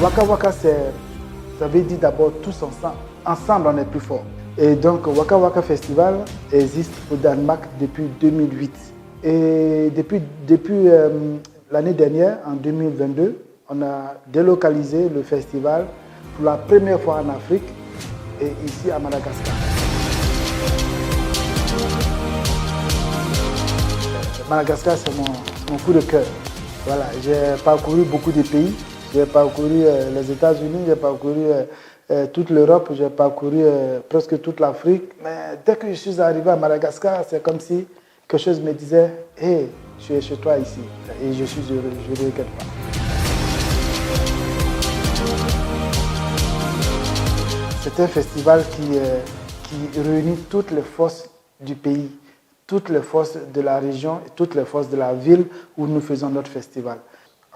Waka Waka, ça veut dire d'abord tous ensemble on est plus fort. Et donc Waka Waka Festival existe au Danemark depuis 2008. Et depuis l'année dernière, en 2022, on a délocalisé le festival pour la première fois en Afrique et ici à Madagascar. Madagascar, c'est mon coup de cœur. Voilà, j'ai parcouru beaucoup de pays. J'ai parcouru les États-Unis, j'ai parcouru toute l'Europe, j'ai parcouru presque toute l'Afrique. Mais dès que je suis arrivé à Madagascar, c'est comme si quelque chose me disait « Hey, tu es chez toi ici ». Et je suis heureux, je ne regrette pas. C'est un festival qui réunit toutes les forces du pays, toutes les forces de la région et toutes les forces de la ville où nous faisons notre festival.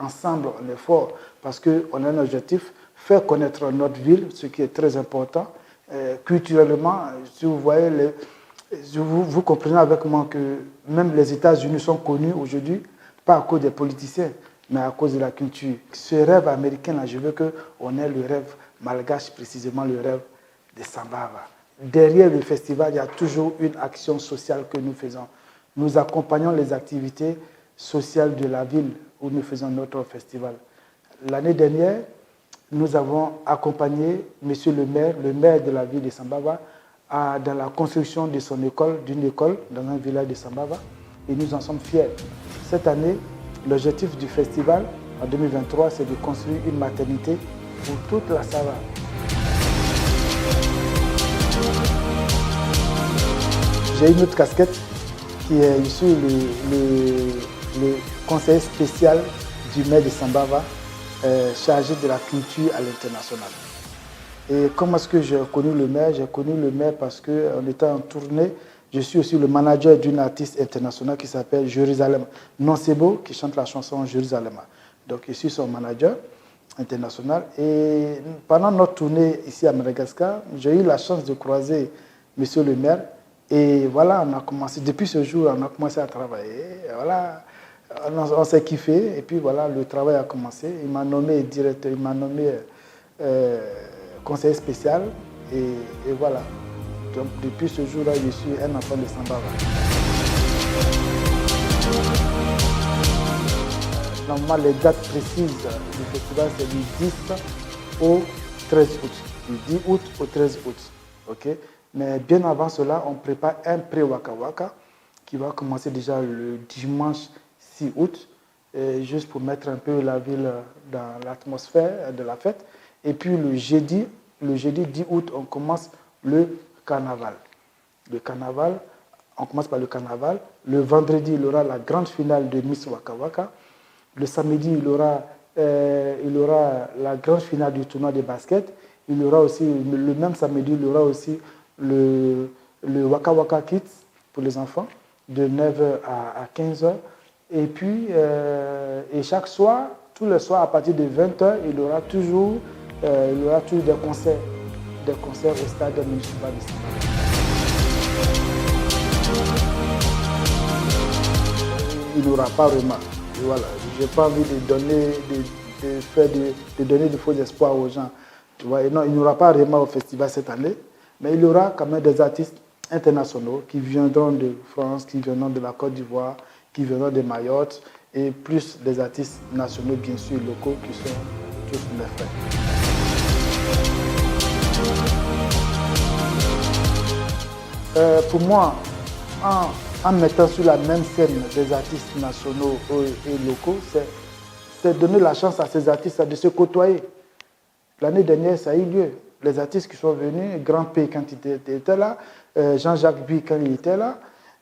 Ensemble, on est fort parce qu'on a un objectif, faire connaître notre ville, ce qui est très important. Culturellement, si vous voyez, vous comprenez avec moi que même les États-Unis sont connus aujourd'hui, pas à cause des politiciens, mais à cause de la culture. Ce rêve américain-là, je veux qu'on ait le rêve malgache, précisément le rêve de Sambava. Derrière le festival, il y a toujours une action sociale que nous faisons. Nous accompagnons les activités sociales de la ville où nous faisons notre festival. L'année dernière, nous avons accompagné M. le maire de la ville de Sambava, dans la construction de son école, d'une école dans un village de Sambava, et nous en sommes fiers. Cette année, l'objectif du festival, en 2023, c'est de construire une maternité pour toute la Sava. J'ai une autre casquette qui est, je suis le conseiller spécial du maire de Sambava, chargé de la culture à l'international. Et comment est-ce que j'ai connu le maire? J'ai connu le maire parce qu'en étant en tournée, je suis aussi le manager d'une artiste internationale qui s'appelle Jérusalem Nonsebo, qui chante la chanson Jérusalem. Donc je suis son manager international. Et pendant notre tournée ici à Madagascar, j'ai eu la chance de croiser monsieur le maire. Et voilà, on a commencé, depuis ce jour, on a commencé à travailler. Et voilà, on s'est kiffé. Et puis voilà, le travail a commencé. Il m'a nommé directeur, il m'a nommé conseiller spécial. Et voilà. Donc depuis ce jour-là, je suis un enfant de Sambava. Normalement, les dates précises du festival, c'est du 10 au 13 août. Du 10 août au 13 août. Okay? Mais bien avant cela, on prépare un pré-Waka Waka qui va commencer déjà le dimanche 6 août, juste pour mettre un peu la ville dans l'atmosphère de la fête. Et puis le jeudi 10 août, on commence le carnaval. Le carnaval, on commence par le carnaval. Le vendredi, il y aura la grande finale de Miss Waka Waka. Le samedi, il y aura la grande finale du tournoi de basket. Il y aura aussi, le même samedi, il y aura aussi le Waka Waka Kids pour les enfants, de 9h à 15h. Et puis, et chaque soir, tous les soirs, à partir de 20h, il y aura toujours des concerts au stade municipal de Sambava. Il n'y aura pas vraiment. Voilà. Je n'ai pas envie de donner de faux espoirs aux gens. Tu vois. Et non, il n'y aura pas vraiment au festival cette année, mais il y aura quand même des artistes internationaux qui viendront de France, qui viendront de la Côte d'Ivoire, qui viendront de Mayotte, et plus des artistes nationaux, bien sûr, locaux, qui sont tous mes frères. Pour moi, en mettant sur la même scène des artistes nationaux et locaux, c'est donner la chance à ces artistes de se côtoyer. L'année dernière, ça a eu lieu. Les artistes qui sont venus, Grand P quand il était là, Jean-Jacques Buy quand il était là,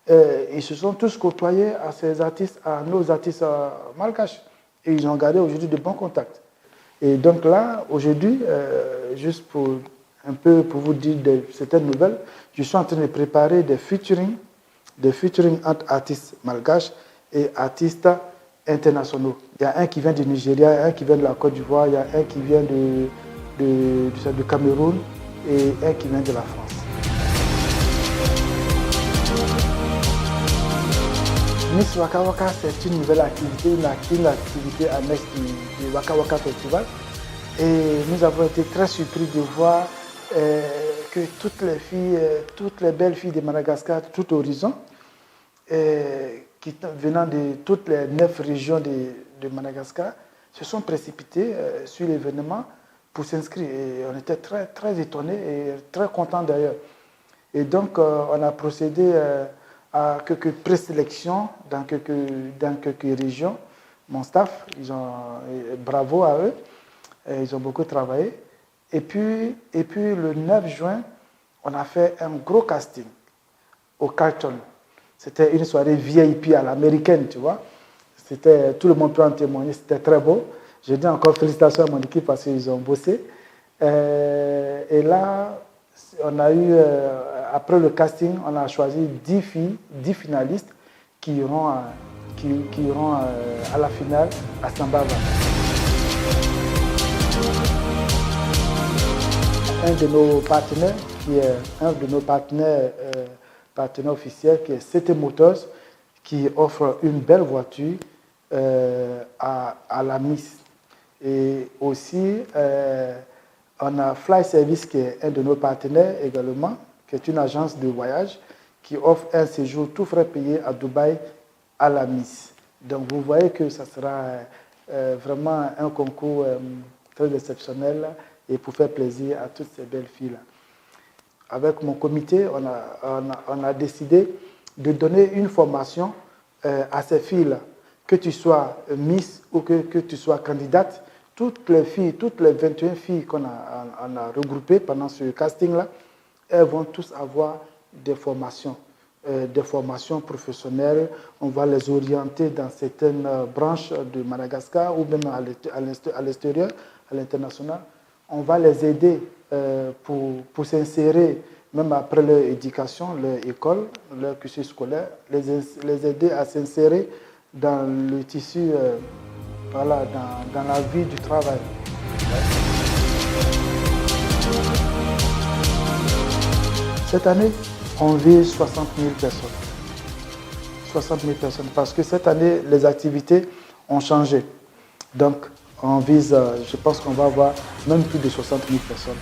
ils se sont tous côtoyés à ces artistes, à nos artistes malgaches. Et ils ont gardé aujourd'hui de bons contacts. Et donc là, aujourd'hui, juste pour vous dire certaines nouvelles, je suis en train de préparer des featuring entre artistes malgaches et artistes internationaux. Il y a un qui vient du Nigeria, un qui vient de la Côte d'Ivoire, il y a un qui vient du Cameroun et un qui vient de la France. Miss Waka Waka, c'est une nouvelle activité, une activité annexe du Waka Waka Festival. Et nous avons été très surpris de voir que toutes les filles, toutes les belles filles de Madagascar, tout horizon, venant de toutes les 9 régions de Madagascar, se sont précipitées sur l'événement pour s'inscrire. Et on était très, très étonnés et très contents d'ailleurs. Et donc, on a procédé à quelques présélections dans quelques régions. Mon staff, bravo à eux, ils ont beaucoup travaillé. Et puis le 9 juin, on a fait un gros casting au Carlton. C'était une soirée VIP à l'américaine, tu vois. Tout le monde peut en témoigner, c'était très beau. Je dis encore félicitations à mon équipe parce qu'ils ont bossé. Et là, on a eu, après le casting, on a choisi 10 filles, 10 finalistes qui iront à la finale à Sambava. Un de nos partenaires, qui est un de nos partenaires officiels, qui est CT Motors, qui offre une belle voiture à la Miss. Et aussi, on a Fly Service, qui est un de nos partenaires également, qui est une agence de voyage, qui offre un séjour tout frais payé à Dubaï à la Miss. Donc vous voyez que ça sera vraiment un concours très exceptionnel et pour faire plaisir à toutes ces belles filles-là. Avec mon comité, on a décidé de donner une formation à ces filles-là. Que tu sois Miss ou que tu sois candidate, toutes les filles, toutes les 21 filles qu'on a regroupées pendant ce casting-là, elles vont tous avoir des formations professionnelles. On va les orienter dans certaines branches de Madagascar ou même à l'extérieur, à l'international. On va les aider pour s'insérer, même après leur éducation, leur école, leur cursus scolaire, les aider à s'insérer dans le tissu, dans la vie du travail. Cette année, on vise 60 000 personnes. 60 000 personnes, parce que cette année, les activités ont changé. Donc, on vise, je pense qu'on va avoir même plus de 60 000 personnes.